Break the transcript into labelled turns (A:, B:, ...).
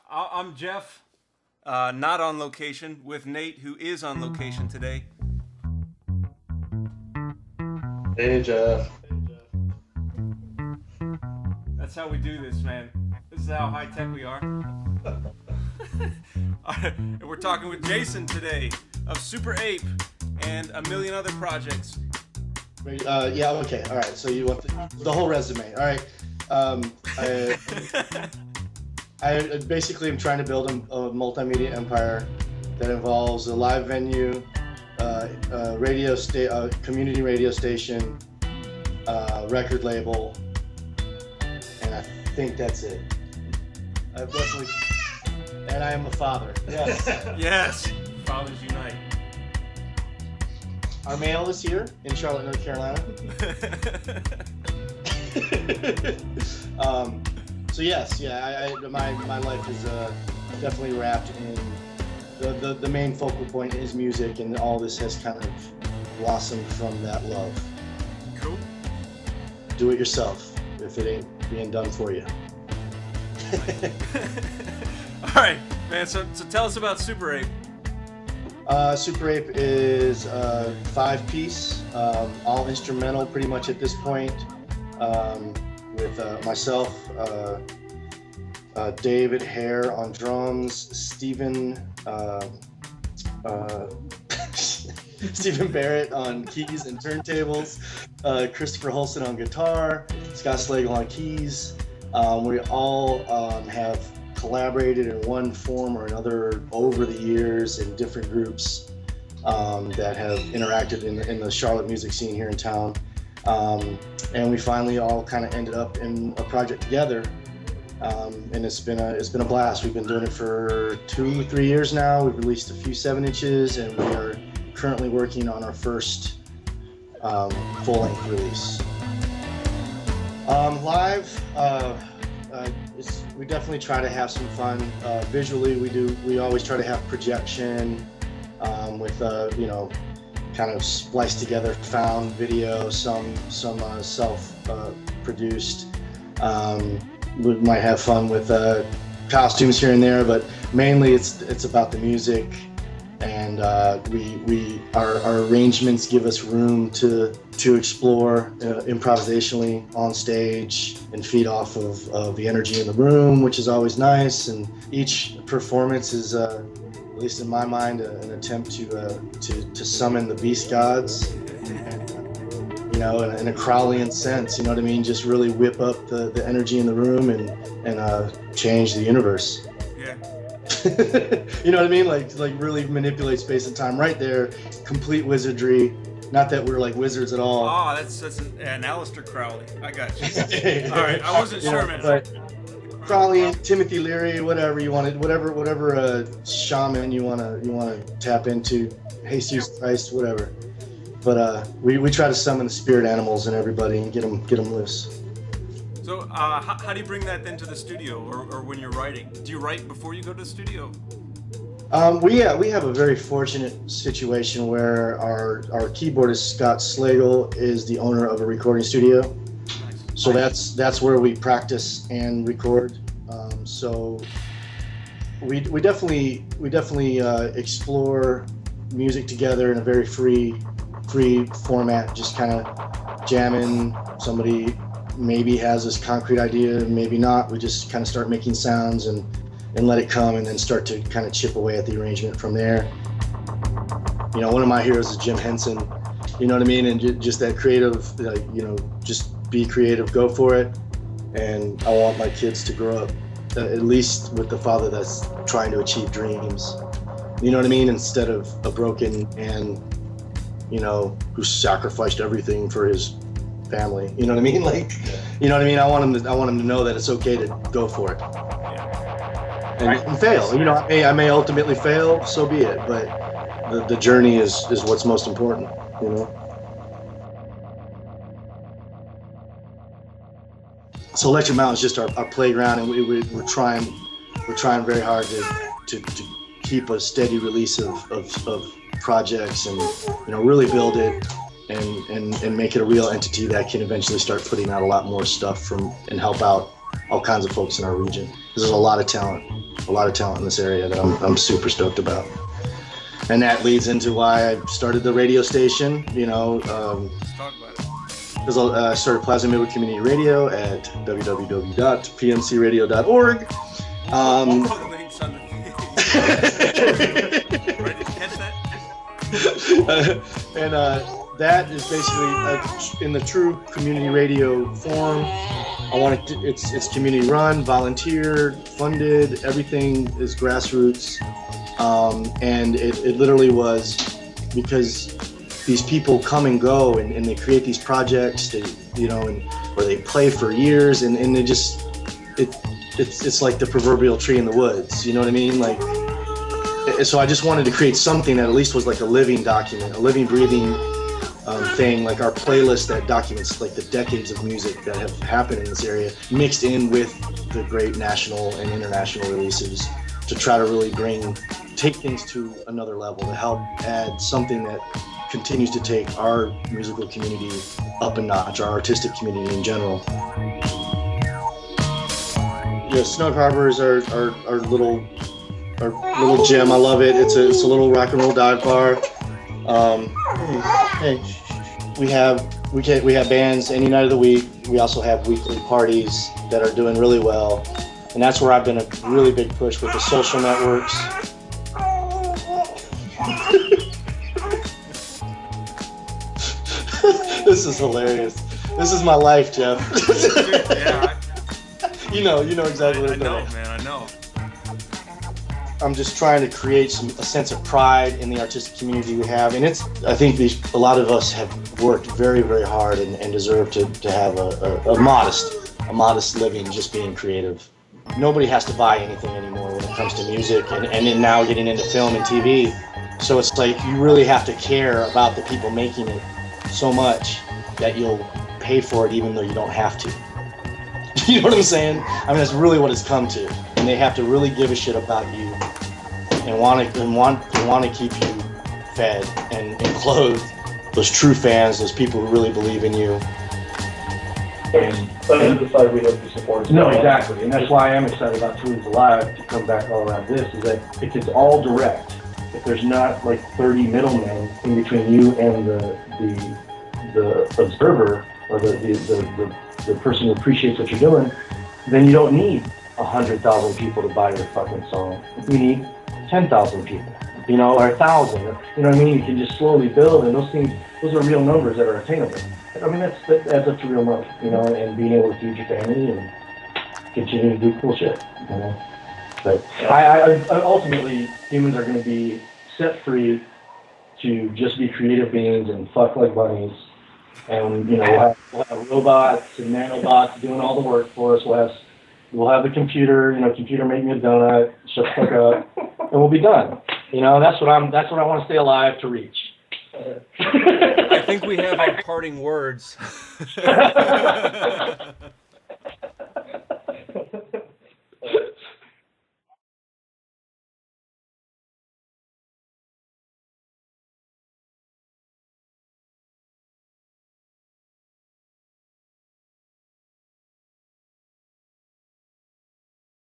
A: I'm Jeff, not on location, with Nate, who is on location today.
B: Hey, Jeff.
A: That's how we do this, man. This is how high tech we are. And we're talking with Jason today of Super Ape and a million other projects.
B: Yeah, okay, all right. So you want the whole resume. All right. I basically am trying to build a multimedia empire that involves a live venue, community radio station, record label, and I think that's it. And I am a father. Yes.
A: Yes. Fathers unite.
B: Our mail is here in Charlotte, North Carolina. So yes, my life is definitely wrapped in the main focal point is music, and all this has kind of blossomed from that love.
A: Cool.
B: Do it yourself if it ain't being done for you.
A: All right, man. So tell us about Super Ape.
B: Super Ape is a 5-piece, all instrumental pretty much at this point, with myself, David Hare on drums, Stephen Barrett on keys and turntables, Christopher Holson on guitar, Scott Slagle on keys. We all have collaborated in one form or another over the years in different groups that have interacted in the Charlotte music scene here in town. And we finally all kind of ended up in a project together. And it's been a blast. We've been doing it for 2-3 years now. We've released a few 7-inches, and we are currently working on our first full-length release. Live, we definitely try to have some fun. Visually, we always try to have projection with kind of spliced together found video, some self-produced. We might have fun with costumes here and there, but mainly it's about the music, and our arrangements give us room to explore improvisationally on stage and feed off of the energy in the room, which is always nice. And each performance is, at least in my mind, an attempt to summon the beast gods, in a Crowleyan sense. You know what I mean? Just really whip up the energy in the room and change the universe.
A: Yeah.
B: You know what I mean? Like really manipulate space and time right there. Complete wizardry. Not that we're like wizards at all.
A: Oh, that's an Aleister Crowley. I got you. All right, I wasn't sure, man.
B: Crowley, Timothy Leary, whatever you wanted, whatever shaman you wanna tap into, Jesus Christ, whatever. But we try to summon the spirit animals in everybody and get them loose.
A: So how do you bring that then to the studio, or when you're writing? Do you write before you go to the studio?
B: We have a very fortunate situation where our keyboardist Scott Slagle is the owner of a recording studio. Nice. So that's where we practice and record. So we definitely explore music together in a very free format, just kind of jamming. Somebody maybe has this concrete idea, maybe not. We just kind of start making sounds and let it come, and then start to kind of chip away at the arrangement from there. One of my heroes is Jim Henson, you know what I mean? And just that creative, just be creative, go for it. And I want my kids to grow up at least with the father that's trying to achieve dreams, you know what I mean? Instead of a broken man, who sacrificed everything for his family, you know what I mean? You know what I mean? I want him to know that it's okay to go for it. And fail. I may ultimately fail, so be it. But the journey is what's most important. So Electric Mountain is just our playground, and we're trying very hard to keep a steady release of projects, and really build it and make it a real entity that can eventually start putting out a lot more stuff and help out all kinds of folks in our region. There's a lot of talent in this area that I'm super stoked about. And that leads into why I started the radio station,
A: Talk about it.
B: Because I started Plaza Midwood Community Radio at www.pmcradio.org.
A: I'll put links on the Right, did you catch that?
B: And that is basically in the true community radio form. It's community run, volunteer, funded. Everything is grassroots, and it literally was because these people come and go, and they create these projects, where they play for years, and they just it's like the proverbial tree in the woods. You know what I mean? Like, so I just wanted to create something that at least was like a living document, a living, breathing thing, like our playlist that documents like the decades of music that have happened in this area, mixed in with the great national and international releases, to try to really take things to another level, to help add something that continues to take our musical community up a notch, our artistic community in general. Yeah, Snug Harbor is our little gym. I love it. It's a little rock and roll dive bar. We have bands any night of the week. We also have weekly parties that are doing really well, and that's where I've been a really big push with the social networks. This is hilarious. This is my life, Jeff.
A: Yeah.
B: You know exactly what
A: I know, man. I know.
B: I'm just trying to create a sense of pride in the artistic community we have, and I think a lot of us have worked very, very hard and deserve to have a modest living just being creative. Nobody has to buy anything anymore when it comes to music, and then now getting into film and TV. So it's like you really have to care about the people making it so much that you'll pay for it even though you don't have to. You know what I'm saying? I mean, that's really what it's come to. And they have to really give a shit about you and want to keep you fed and clothed. Those true fans, those people who really believe in you.
C: And the side we have to support.
D: No, exactly, and that's why I'm excited about Tunes Alive to come back all around this, is that if it's all direct, if there's not like 30 middlemen in between you and the observer or the person who appreciates what you're doing, then you don't need 100,000 people to buy your fucking song. You need 10,000 people, or 1,000. You know what I mean? You can just slowly build, and those are real numbers that are attainable. I mean, that adds up to real money, and being able to feed your family and continue to do cool shit, But I ultimately, humans are going to be set free to just be creative beings and fuck like bunnies. And, we'll have robots and nanobots doing all the work for us. We'll have the computer, computer make me a donut, shut the fuck up, and we'll be done. That's what I want to stay alive to reach.
A: I think we have our parting words.